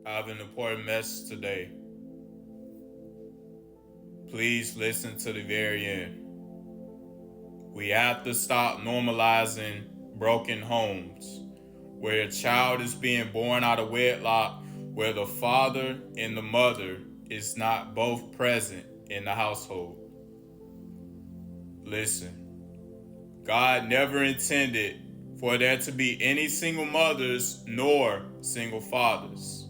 I have an important message today. Please listen to the very end. We have to stop normalizing broken homes, where a child is being born out of wedlock, where the father and the mother is not both present in the household. Listen, God never intended for there to be any single mothers nor single fathers.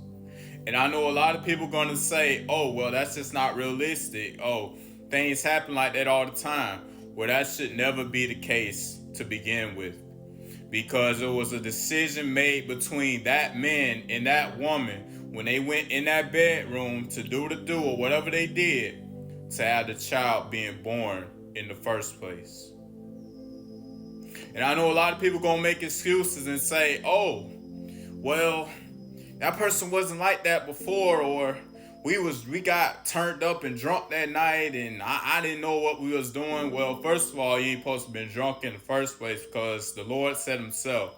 And I know a lot of people going to say, oh, well, that's just not realistic. Oh, things happen like that all the time. Well, that should never be the case to begin with. Because it was a decision made between that man and that woman when they went in that bedroom to do the do or whatever they did to have the child being born in the first place. And I know a lot of people going to make excuses and say, oh, well, that person wasn't like that before, or we got turned up and drunk that night and I didn't know what we was doing. Well, first of all, you ain't supposed to be drunk in the first place, because the Lord said himself,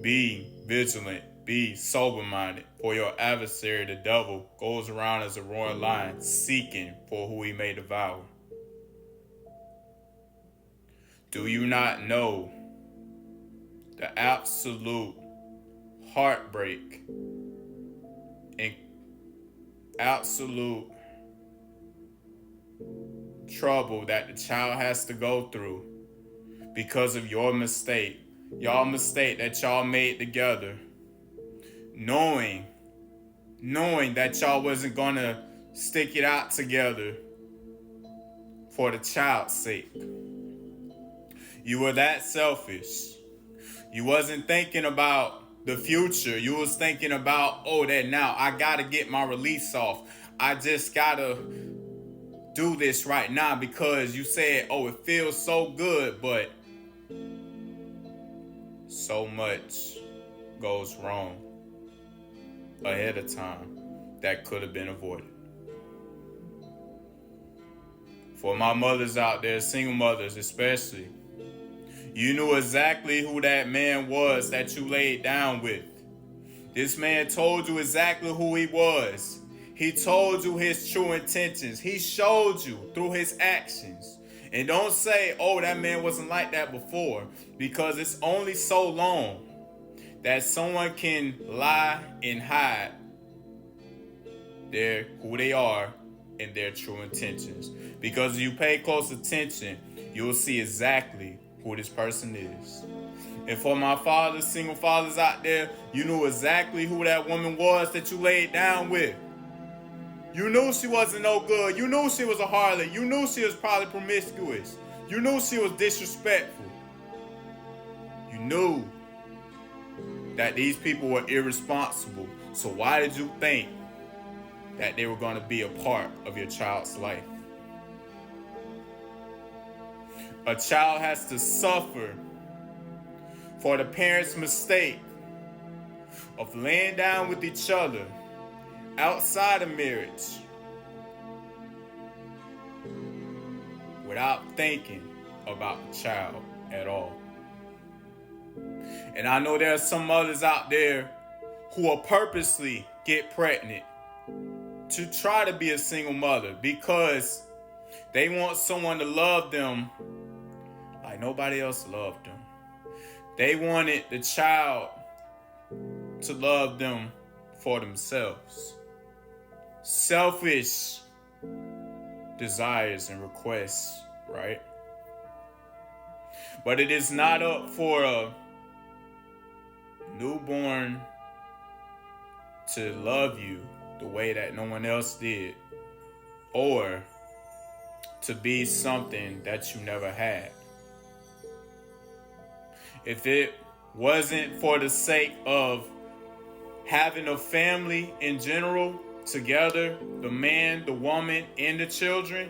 be vigilant, be sober-minded, for your adversary, the devil, goes around as a roaring lion, seeking for who he may devour. Do you not know the absolute heartbreak and absolute trouble that the child has to go through because of your mistake? Y'all mistake that y'all made together, knowing that y'all wasn't gonna stick it out together for the child's sake. You were that selfish. You wasn't thinking about the future. You was thinking about, oh, that now I gotta get my release off. I just gotta do this right now because you said, oh, it feels so good, but so much goes wrong ahead of time that could have been avoided. For my mothers out there, single mothers especially, you knew exactly who that man was that you laid down with. This man told you exactly who he was. He told you his true intentions. He showed you through his actions. And don't say, oh, that man wasn't like that before, because it's only so long that someone can lie and hide who they are and their true intentions. Because if you pay close attention, you'll see exactly who this person is. And for my fathers, single fathers out there, you knew exactly who that woman was that you laid down with. You knew she wasn't no good. You knew she was a harlot. You knew she was probably promiscuous. You knew she was disrespectful. You knew that these people were irresponsible. So why did you think that they were going to be a part of your child's life? A child has to suffer for the parents' mistake of laying down with each other outside of marriage without thinking about the child at all. And I know there are some mothers out there who will purposely get pregnant to try to be a single mother because they want someone to love them like nobody else loved them. They wanted the child to love them for themselves. Selfish desires and requests, right? But it is not up for a newborn to love you the way that no one else did, or to be something that you never had. If it wasn't for the sake of having a family in general together, the man, the woman, and the children,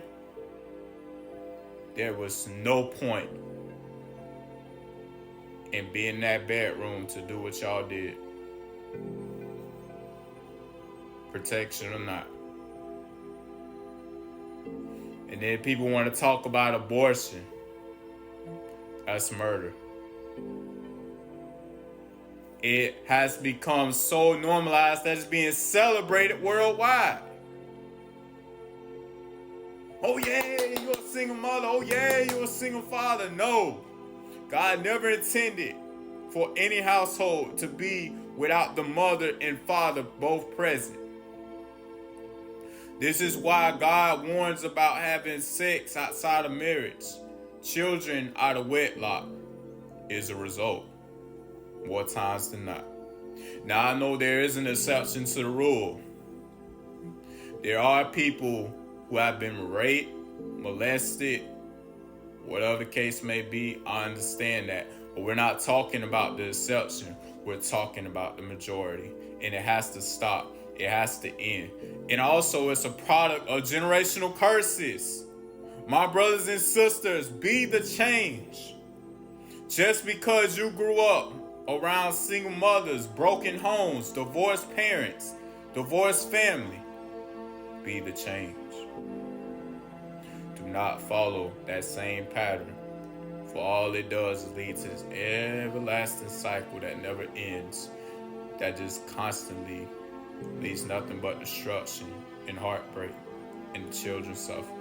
there was no point in being in that bedroom to do what y'all did. Protection or not. And then people want to talk about abortion. That's murder. It has become so normalized that it's being celebrated worldwide. Oh yeah, you're a single mother. Oh yeah, you're a single father. No, God never intended for any household to be without the mother and father both present. This is why God warns about having sex outside of marriage. Children out of wedlock is a result, more times than not. Now, I know there is an exception to the rule. There are people who have been raped, molested, whatever the case may be. I understand that. But we're not talking about the exception. We're talking about the majority. And it has to stop. It has to end. And also, it's a product of generational curses. My brothers and sisters, be the change. Just because you grew up around single mothers, broken homes, divorced parents, divorced family, be the change. Do not follow that same pattern, for all it does is lead to this everlasting cycle that never ends, that just constantly leads nothing but destruction and heartbreak, and the children suffer.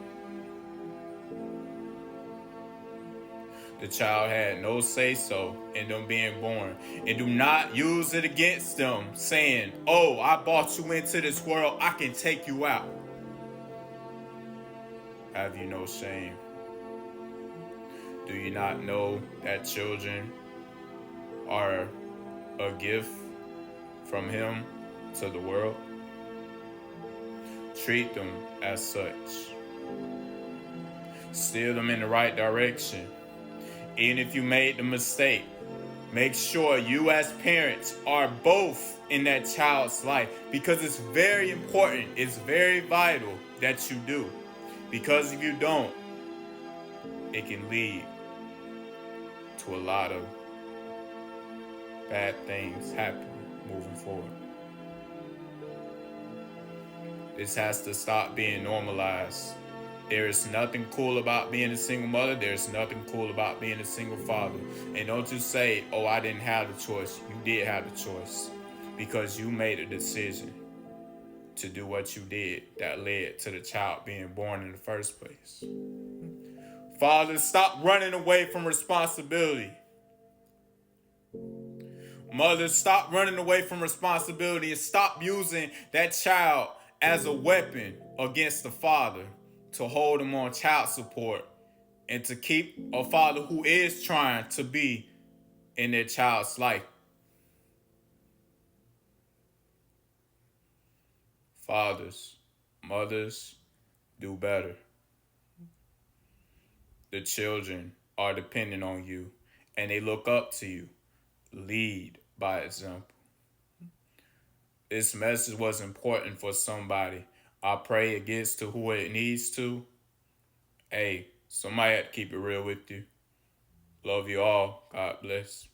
The child had no say-so in them being born. And do not use it against them, saying, oh, I brought you into this world, I can take you out. Have you no shame? Do you not know that children are a gift from Him to the world? Treat them as such. Steer them in the right direction. Even if you made the mistake, make sure you as parents are both in that child's life, because it's very important, it's very vital that you do. Because if you don't, it can lead to a lot of bad things happening moving forward. This has to stop being normalized. There is nothing cool about being a single mother. There's nothing cool about being a single father. And don't just say, oh, I didn't have the choice. You did have the choice, because you made a decision to do what you did that led to the child being born in the first place. Fathers, stop running away from responsibility. Mothers, stop running away from responsibility and stop using that child as a weapon against the father to hold him on child support and to keep a father who is trying to be in their child's life. Fathers, mothers, do better. The children are dependent on you and they look up to you. Lead by example. This message was important for somebody. I pray it gets to who it needs to. Hey, somebody had to keep it real with you. Love you all. God bless.